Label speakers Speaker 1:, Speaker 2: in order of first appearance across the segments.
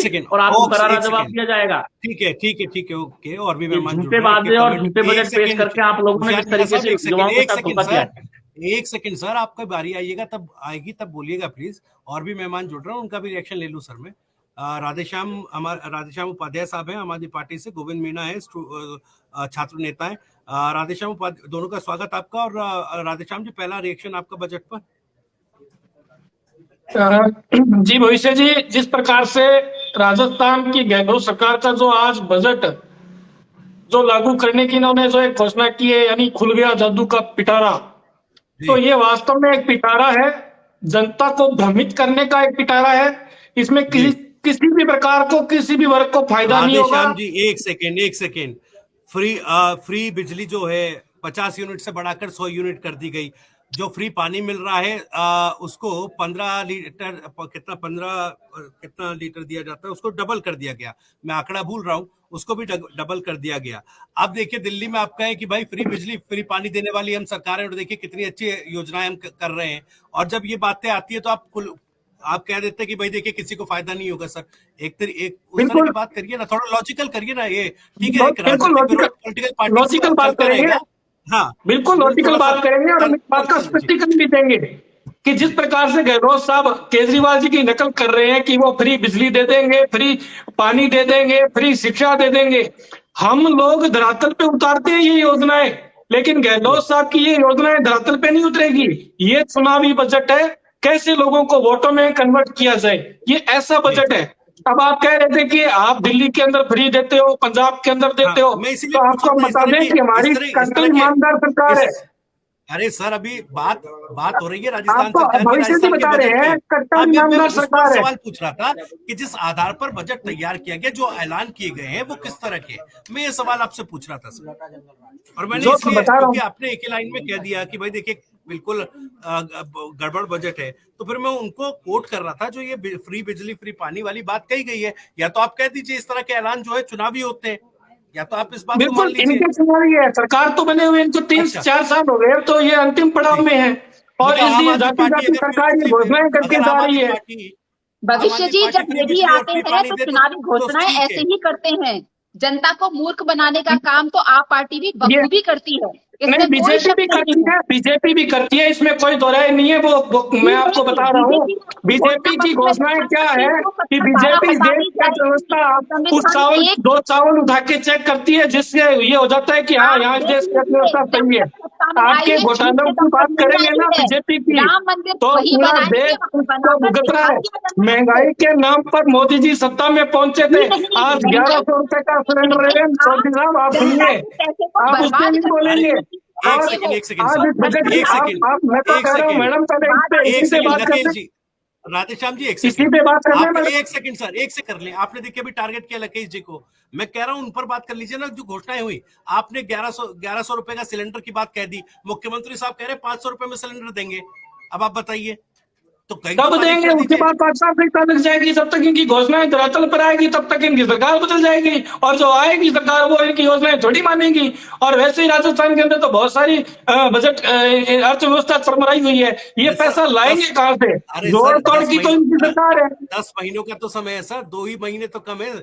Speaker 1: Second
Speaker 2: और आपको
Speaker 1: okay,
Speaker 2: करारा
Speaker 1: एक
Speaker 2: जवाब
Speaker 1: सेकंड।
Speaker 2: दिया जाएगा।
Speaker 1: ठीक है ठीक है ठीक है, ओके। और भी
Speaker 2: ये
Speaker 1: मेहमान जुड़
Speaker 2: झूठे
Speaker 1: रहे हैं,
Speaker 2: वादे और
Speaker 1: कमेंट।
Speaker 2: झूठे
Speaker 1: एक
Speaker 2: बजट पेश
Speaker 1: सेकंड
Speaker 2: करके आप लोगों ने
Speaker 1: होशियार
Speaker 2: किस
Speaker 1: मीणा
Speaker 2: तरीके
Speaker 1: साहब,
Speaker 2: से
Speaker 1: एक सेकंड,
Speaker 2: युवाओं के
Speaker 1: एक
Speaker 2: साथ
Speaker 1: सेकंड
Speaker 2: धोखा किया
Speaker 1: सर,
Speaker 2: है।
Speaker 1: एक सेकंड सर, आपका बारी आइएगा तब आएगी, तब बोलिएगा प्लीज। और भी मेहमान जुड़ रहे हैं, उनका भी रिएक्शन ले लूं सर मैं। राधेश्याम, हमारे राधेश्याम उपाध्याय साहब हैं हमारी आदमी पार्टी से, गोविंद मीणा है छात्र नेता है। राधेश्याम उपाध्याय, दोनों का स्वागत आपका। और राधेश्याम जी, पहला रिएक्शन आपका बजट पर।
Speaker 3: जी भविष्य जी, जिस प्रकार से राजस्थान की गहलोत सरकार का जो आज बजट जो लागू करने की इन्होंने जो एक घोषणा की है, यानी खुल गया जादू का पिटारा, तो ये वास्तव में एक पिटारा है, जनता को भ्रमित करने का एक पिटारा है। इसमें किसी भी प्रकार को, किसी भी वर्ग को फायदा नहीं होगा।
Speaker 1: राधेश्याम जी, एक सेकेंड, एक सेकेंड। फ्री बिजली जो है 50 यूनिट से बढ़ाकर 100 यूनिट कर दी गई। जो फ्री पानी मिल रहा है उसको 15 लीटर, कितना लीटर दिया जाता है, उसको डबल कर दिया गया। मैं आंकड़ा भूल रहा हूं, उसको भी डबल कर दिया गया। अब देखिए, दिल्ली में आप कहें कि भाई फ्री बिजली फ्री पानी देने वाली हम सरकार है, और देखिए कितनी अच्छी योजनाएं हम कर रहे हैं। और जब ये बातें आती है तो आप कह देते हैं कि भाई देखिए किसी को फायदा नहीं होगा। सर, एक उस तरह की बात करिए ना, थोड़ा लॉजिकल करिए ना। ये ठीक है, एक राजनीतिक विरोध पॉलिटिकल पार्टी से
Speaker 3: लॉजिकल बात
Speaker 1: चलता
Speaker 3: करेंगे।
Speaker 1: रहेगा। हाँ,
Speaker 3: बिल्कुल लॉजिकल बात करेंगे और हम इस बात का स्पष्टीकरण भी देंगे कि जिस प्रकार से गहलोत साहब केजरीवाल जी की नकल कर रहे हैं कि वो फ्री बिजली दे देंगे, फ्री पानी दे देंगे, फ्री शिक्षा दे देंगे, हम लोग धरातल पे उतारते हैं ये योजनाएं, लेकिन गहलोत साहब की ये योजनाएं धरातल पे नहीं उतरेगी। ये चुनावी बजट है, कैसे लोगों को वोटों में कन्वर्ट किया जाए, ये ऐसा बजट है। अब आप कह रहे थे कि आप दिल्ली के अंदर फ्री देते हो, पंजाब के अंदर देते हो,
Speaker 1: मैं इसीलिए
Speaker 3: तो
Speaker 1: पूछा
Speaker 3: आपको
Speaker 1: था,
Speaker 3: बता दें कि हमारी कट्टर ईमानदार सरकार है।
Speaker 1: अरे सर, अभी बात हो रही है राजस्थान
Speaker 3: आपको
Speaker 1: सरकार की,
Speaker 3: भविष्य से
Speaker 1: राजस्थान के
Speaker 3: बता रहे
Speaker 1: बजट
Speaker 3: हैं,
Speaker 1: की।
Speaker 3: कट्टर
Speaker 1: मैं
Speaker 3: ईमानदार
Speaker 1: उस पर
Speaker 3: सरकार है।
Speaker 1: सवाल पूछ रहा था कि जिस आधार पर बजट तैयार किया गया, जो ऐलान किए गए हैं, वो किस तरह के। मैं ये सवाल आपसे पूछ रहा था सर। और मैंने इसलिए, क्योंकि आपने एक ही लाइन में कह दिया कि भाई देखिए बिल्कुल गड़बड़ बजट है, तो फिर मैं उनको कोट कर रहा था जो ये फ्री बिजली फ्री पानी वाली बात कही गई है। या तो आप कह दीजिए इस तरह के ऐलान जो है चुनावी होते हैं, या तो आप इस बात को मान लीजिए।
Speaker 3: इनके चुनावी है, सरकार तो बने हुए इनको 3-4 साल हो गए, तो ये अंतिम पड़ाव में है, और इसलिए जाति सरकार ये घोषणाएं करके जा रही है।
Speaker 4: भविष्य जी, जब ये भी आते हैं तो चुनावी घोषणाएं ऐसे ही करते हैं। जनता को मूर्ख बनाने का काम तो आप पार्टी भी बखूबी करती है,
Speaker 3: नहीं, बीजेपी भी करती है, बीजेपी भी करती है, इसमें कोई दो राय नहीं है। वो मैं आपको बता रहा हूँ, बीजेपी की घोषणाएं क्या है कि बीजेपी देश की अर्थव्यवस्था उस दो चावल उठा के चेक करती है, जिससे ये हो जाता है कि हाँ, यहाँ देश की अर्थव्यवस्था सही है। आपके घोटालों की बात करेंगे ना बीजेपी की, तो पूरा देश उसको भुगत रहा है। महंगाई के नाम पर मोदी जी सत्ता में पहुंचे थे, आज 1100 रुपए का सिलेंडर है। मोदी साहब, आप सुनिए, आप उसके नहीं बोलेंगे।
Speaker 1: एक सेकंड राधेश्याम जी,
Speaker 3: इसी पे बात करना।
Speaker 1: एक सेकंड सर, एक से कर लें। आपने देखिए अभी टारगेट किया लकेश जी को, मैं कह रहा हूं उन पर बात कर लीजिए ना। जो घोषणाएं हुई, आपने 1100 रुपए का सिलेंडर की बात कह दी, मुख्यमंत्री साहब कह रहे 500 रुपए में सिलेंडर देंगे। अब आप बताइए, तो
Speaker 3: कब देंगे? उसके बाद 5 साल तक लग जाएगी। जब तक इनकी घोषणाएं धरातल पर आएगी तब तक इनकी सरकार बदल जाएगी, और जो आएगी सरकार वो इनकी योजनाएं थोड़ी मानेगी। और वैसे ही राजस्थान के अंदर तो बहुत सारी बजट अर्थव्यवस्था चरमराई हुई है, ये पैसा लाएंगे कहां से? जोड़ तोड़ की तो इनकी सरकार है।
Speaker 1: 10 महीनों का तो समय है सर, 2 ही महीने तो कम है।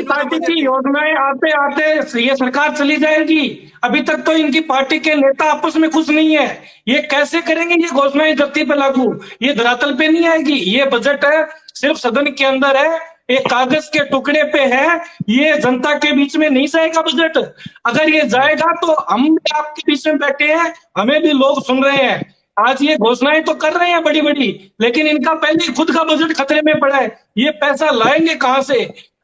Speaker 3: पार्टी की योजनाएं आते आते ये सरकार चली जाएगी। अभी तक तो इनकी पार्टी के नेता आपस में खुश नहीं है। ये कैसे करेंगे ये घोषणाएं धरती पे लागू? ये धरातल पे नहीं आएगी। ये बजट है, सिर्फ सदन के अंदर है, एक कागज के टुकड़े पे है, ये जनता के बीच में नहीं जाएगा बजट। अगर ये जाएगा तो हम भी आपके बीच में बैठे हैं, हमें भी लोग सुन रहे हैं। आज ये घोषणाएं तो कर रहे हैं बड़ी बड़ी, लेकिन इनका पहले खुद का बजट खतरे में पड़ा है। ये पैसा लाएंगे कहां से?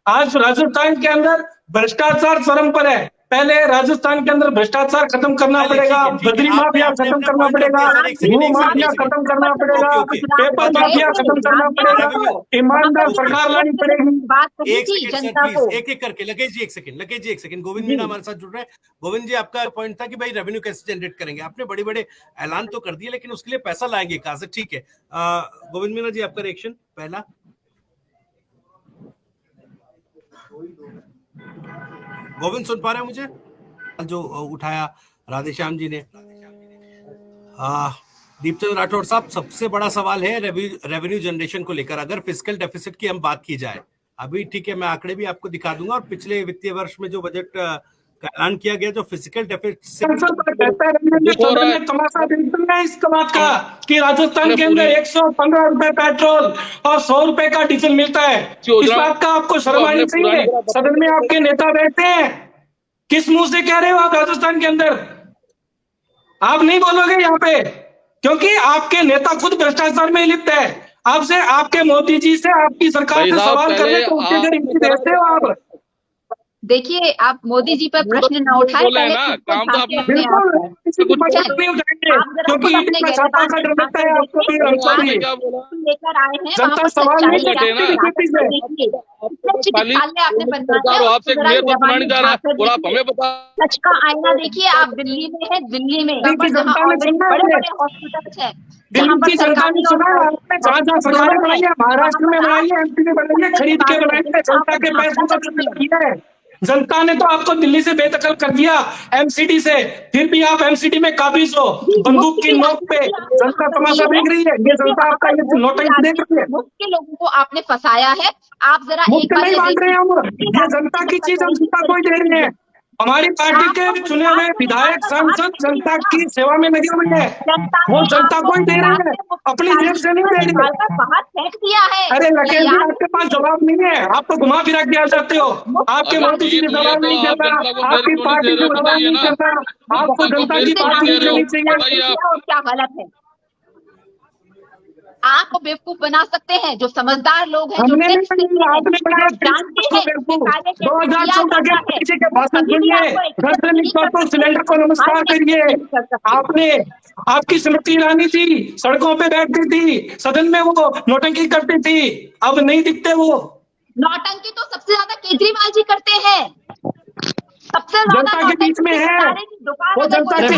Speaker 3: आज राजस्थान के अंदर भ्रष्टाचार चरम पर है। पहले राजस्थान के अंदर भ्रष्टाचार खत्म करना पड़ेगा, बद्री माफिया खत्म करना पड़ेगा, भू माफिया खत्म करना पड़ेगा, पेपर माफिया खत्म करना पड़ेगा, ईमानदार सरकार लानी पड़ेगी।
Speaker 1: एक एक करके लकेश जी, एक सेकंड। गोविंद मीणा हमारे साथ जुड़ रहे हैं। गोविंद जी, आपका पॉइंट था कि भाई रेवेन्यू कैसे जनरेट करेंगे। आपने बड़े बड़े ऐलान तो कर दिए, लेकिन उसके लिए पैसा लाएंगे कहां से? ठीक है, गोविंद मीणा जी, आपका रिएक्शन पहला। गोविंद सुन पा रहे हैं मुझे? जो उठाया राधेश्याम जी ने, दीपचंद राठौड़ साहब, सबसे बड़ा सवाल है रेवेन्यू जनरेशन को लेकर। अगर फिस्कल डेफिसिट की हम बात की जाए, अभी ठीक है, मैं आंकड़े भी आपको दिखा दूंगा, और पिछले वित्तीय वर्ष में जो बजट का ऐलान किया गया, जो फिजिकल डेफिसिट
Speaker 3: तमाशा देखते हैं इस बात का कि राजस्थान के अंदर 115 रुपए पेट्रोल और 100 रुपए का डीजल मिलता है। इस बात का आपको शर्म आनी चाहिए। सदन में आपके नेता बैठते हैं, किस मुंह से कह रहे हो आप राजस्थान के अंदर? आप नहीं बोलोगे यहाँ पे, क्योंकि आपके नेता खुद भ्रष्टाचार में लिप्त है। आपसे, आपके मोदी जी से, आपकी सरकार से सवाल करने को उसके घर भेजते हो आप।
Speaker 4: देखिए, आप मोदी जी पर प्रश्न न उठाए, पहले
Speaker 3: बिल्कुल क्योंकि
Speaker 4: लेकर आए हैं, वहाँ पर सच्चाई चिकित्सालय आपने बनवाया, सच का आईना देखिए। आप दिल्ली में है, दिल्ली में जहाँ बड़े बड़े हॉस्पिटल्स है, जहाँ पर सरकारी
Speaker 3: सरकार बनाई है, महाराष्ट्र में बनाई है, एमपी में बनाई है, खरीद के बनाई है, जनता के पैसों का किया है। जनता ने तो आपको दिल्ली से बेदखल कर दिया, एमसीडी से, फिर भी आप एमसीडी में काबिज हो। बंदूक की नोक पे जनता तमाशा देख रही है। ये जनता आपका ये नोटंकी देख रही है।
Speaker 4: मुख्य लोगों को आपने फंसाया है। आप जरा
Speaker 3: मुफ्त नहीं बांट रहे हैं हम, ये जनता की चीज हम जनता को ही दे रहे हैं। हमारी पार्टी के चुने हुए विधायक, सांसद जनता की सेवा में लगे हुए हैं, वो जनता को ही दे रहे हैं, अपनी जेब से नहीं दे रहे।
Speaker 4: बाहर फेंक दिया है।
Speaker 3: अरे लकेश जी, आपके पास जवाब नहीं है, आप तो घुमा फिरा के आ जाते हो। आपके मोदी जी ने जवाब नहीं देता, आपकी पार्टी को जवाब नहीं देता, आपको जनता की बात नहीं करनी चाहिए।
Speaker 4: और क्या गलत है? आपको बेवकूफ बना सकते हैं जो समझदार लोग हैं, जो
Speaker 3: हमने
Speaker 4: टैक्स जानते हैं,
Speaker 3: दो हजार चौदह के पीछे के भाषण सुनिए, घर से निकलो तो सिलेंडर को नमस्कार करिए। आपने, आपकी स्मृति ईरानी थी, सड़कों पे बैठती थी, सदन में वो नौटंकी करती थी, अब नहीं दिखते वो।
Speaker 4: नौटंकी तो सबसे ज्यादा केजरीवाल जी करते हैं, सबसे ज्यादा
Speaker 3: जनता के बीच में है वो। जनता के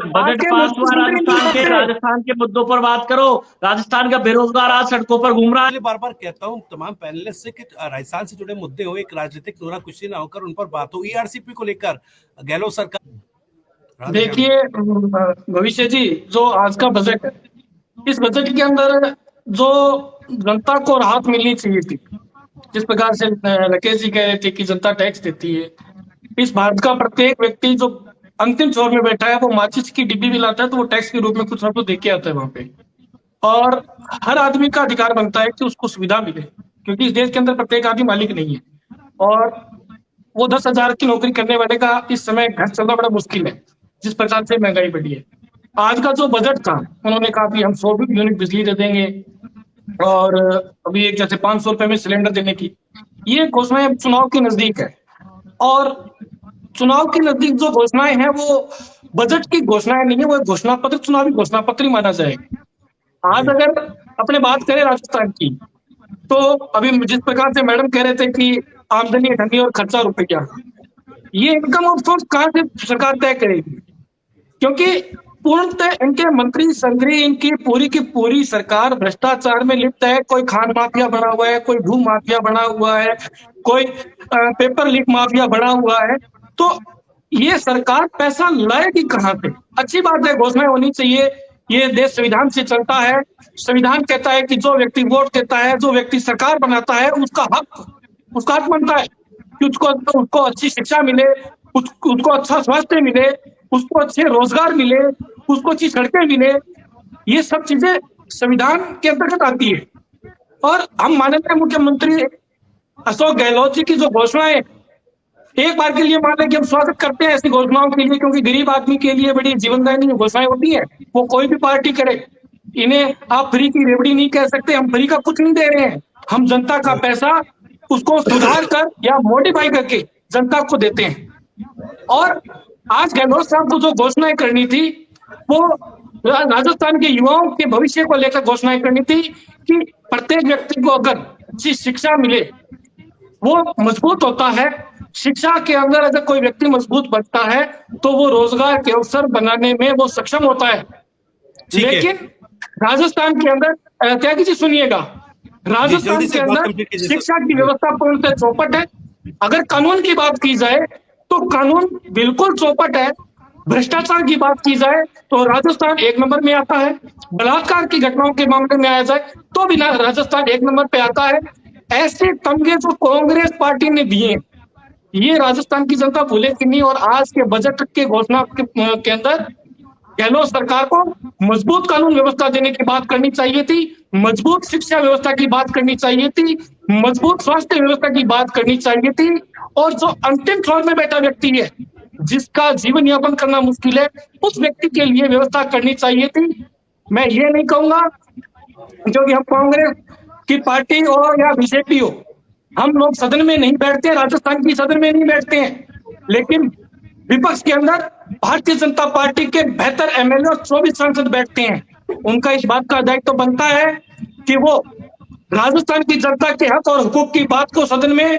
Speaker 2: बजट पास हुआ राजस्थान के मुद्दों पर बात करो। राजस्थान का बेरोजगार आज सड़कों पर घूम रहा है।
Speaker 1: बार बार कहता हूँ तमाम पैनलिस्ट से कि राजस्थान से जुड़े मुद्दे हो, एक राजनीतिक नोराकुशी ना होकर उन पर बात हो। ईआरसीपी को लेकर गहलोत सरकार,
Speaker 3: देखिए भविष्य जी, जो आज का बजट है, इस बजट के अंदर जो जनता को राहत मिलनी चाहिए थी, जिस प्रकार से राकेश जी कह रहे थे कि जनता टैक्स देती है, इस भारत का प्रत्येक व्यक्ति जो अंतिम छोर में बैठा है, वो माचिस की डिब्बी भी लाता है तो वो टैक्स के रूप में कुछ ना कुछ देके आता है वहां पे। और हर आदमी का अधिकार बनता है कि उसको सुविधा मिले, क्योंकि इस देश के अंदर प्रत्येक आदमी मालिक नहीं है, और वो 10,000 की नौकरी करने वाले का इस समय घर चलना बड़ा मुश्किल है, जिस प्रकार से महंगाई बढ़ी है। आज का जो बजट था, उन्होंने कहा कि हम 100 यूनिट बिजली दे देंगे, और अभी एक जैसे 500 रुपए में सिलेंडर देने की, ये घोषणाएं चुनाव के नजदीक है। और चुनाव के नजदीक जो घोषणाएं हैं वो बजट की घोषणाएं नहीं है, वो घोषणा पत्र, चुनावी घोषणा पत्र ही माना जाएगा। आज अगर अपने बात करें राजस्थान की, तो अभी जिस प्रकार से मैडम कह रहे थे कि आमदनी ठंडी और खर्चा रुपया, ये इनकम ऑफ सोर्स कहाँ से सरकार तय करेगी? क्योंकि पूर्णतः इनके मंत्री संग्रह, इनकी पूरी की पूरी सरकार भ्रष्टाचार में लिप्त है। कोई खान माफिया बना हुआ है, कोई भू माफिया बना हुआ है, कोई पेपर लीक माफिया बना हुआ है। तो ये सरकार पैसा लाएगी कहाँ से? अच्छी बात है, घोषणाएं होनी चाहिए, ये देश संविधान से चलता है। संविधान कहता है कि जो व्यक्ति वोट देता है, जो व्यक्ति सरकार बनाता है, उसका हक बनता है कि उसको अच्छी शिक्षा मिले, उसको अच्छा स्वास्थ्य मिले, उसको अच्छे रोजगार मिले, उसको अच्छी सड़कें मिले। ये सब चीजें संविधान के अंतर्गत आती है। और हम माननीय मुख्यमंत्री अशोक गहलोत जी की जो घोषणाएं, एक बार के लिए मान लें कि हम स्वागत करते हैं ऐसी घोषणाओं के लिए, क्योंकि गरीब आदमी के लिए बड़ी जीवनदायिनी घोषणाएं होती है। वो कोई भी पार्टी करे, इन्हें आप फ्री की रेवड़ी नहीं कह सकते। हम फ्री का कुछ नहीं दे रहे हैं, हम जनता का पैसा उसको सुधार कर या मॉडिफाई करके जनता को देते हैं। और आज गहलोत साहब को जो घोषणाएं करनी थी, वो राजस्थान के युवाओं के भविष्य को लेकर घोषणाएं करनी थी कि प्रत्येक व्यक्ति को अगर अच्छी शिक्षा मिले, वो मजबूत होता है। शिक्षा के अंदर अगर कोई व्यक्ति मजबूत बनता है तो वो रोजगार के अवसर बनाने में वो सक्षम होता है। लेकिन राजस्थान के अंदर, त्यागी जी सुनिएगा, राजस्थान के अंदर शिक्षा की व्यवस्था पूर्णतः चौपट है। अगर कानून की बात की जाए तो कानून बिल्कुल चौपट है। भ्रष्टाचार की बात की जाए तो राजस्थान 1 नंबर में आता है, बलात्कार की घटनाओं के मामले में आया जाए तो भी राजस्थान 1 नंबर पे आता है। ऐसे तमगे जो कांग्रेस पार्टी ने दिए, ये राजस्थान की जनता भूलेगी नहीं। और आज के बजट के घोषणा के अंदर गहलोत सरकार को मजबूत कानून व्यवस्था देने की बात करनी चाहिए थी, मजबूत शिक्षा व्यवस्था की बात करनी चाहिए थी, मजबूत स्वास्थ्य व्यवस्था की बात करनी चाहिए थी। और जो अंतिम फ्लोर में बैठा व्यक्ति है, जिसका जीवन यापन करना मुश्किल है, उस व्यक्ति के लिए व्यवस्था करनी चाहिए थी। मैं ये नहीं कहूंगा जो कि हम कांग्रेस की पार्टी हो या बीजेपी हो, हम लोग सदन में नहीं बैठते, राजस्थान की सदन में नहीं बैठते हैं, लेकिन विपक्ष के अंदर भारतीय जनता पार्टी के बेहतर एमएलए और 24 सांसद बैठते हैं। उनका इस बात का दायित्व बनता है कि वो राजस्थान की जनता के हक और हुकूक की बात को सदन में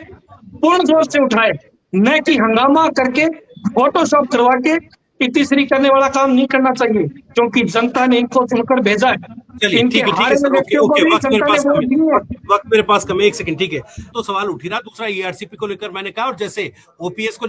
Speaker 3: पूर्ण जोर से उठाए, न कि हंगामा करके फोटोशॉप करवा के तीसरी करने वाला काम नहीं करना चाहिए, क्योंकि जनता ने इनको चुनकर भेजा है।
Speaker 1: चलिए
Speaker 3: इनके
Speaker 1: ठीक है
Speaker 3: हारे
Speaker 1: सर,
Speaker 3: हुए
Speaker 1: ओके
Speaker 3: व्यक्तियों को
Speaker 1: ओके,
Speaker 3: भी
Speaker 1: वक्त मेरे
Speaker 3: जनता ने
Speaker 1: पास
Speaker 3: वोट
Speaker 1: कम
Speaker 3: दिए
Speaker 1: है,
Speaker 3: हैं।
Speaker 1: वक्त मेरे पास कम है, 1 सेकंड ठीक है। तो सवाल उठ ही रहा दूसरा ईआरसीपी को लेकर, मैंने कहा, और जैसे ओपीएस को